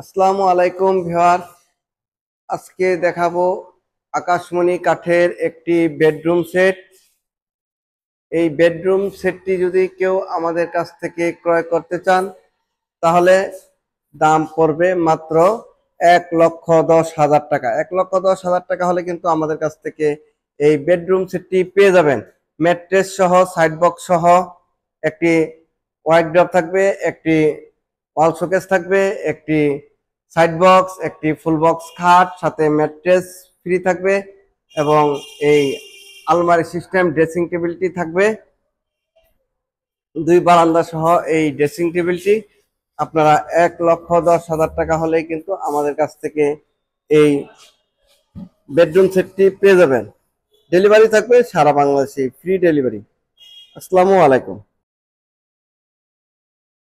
আসসালামু আলাইকুম ভিউয়ার। আজকে দেখাবো আকাশমণি কাঠের একটি বেডরুম সেট। এই বেডরুম সেটটি যদি কেউ আমাদের কাছ থেকে ক্রয় করতে চান তাহলে দাম পড়বে মাত্র 1,10,০০০ টাকা। 1,10,০০০ টাকা হলে কিন্তু আমাদের কাছ থেকে এই বেডরুম সেটটি পেয়ে যাবেন। ম্যাট্রেস সহ, সাইড বক্স সহ, একটি ওয়ার্ড্রপ থাকবে, একটি ওয়াল শোকেস থাকবে, একটি সাইড বক্স, একটি ফুল বক্স খাট, সাথে ম্যাট্রেস ফ্রি থাকবে এবং এই আলমারি সিস্টেম ড্রেসিং টেবিলটি থাকবে। দুই বারান্দা সহ এই ড্রেসিং টেবিলটি আপনারা 1,10,০০০ টাকা হলেই কিন্তু আমাদের কাছ থেকে এই বেডরুম সেটটি পেয়ে যাবেন। ডেলিভারি থাকবে সারা বাংলাদেশে, ফ্রি ডেলিভারি। আসসালামু আলাইকুম।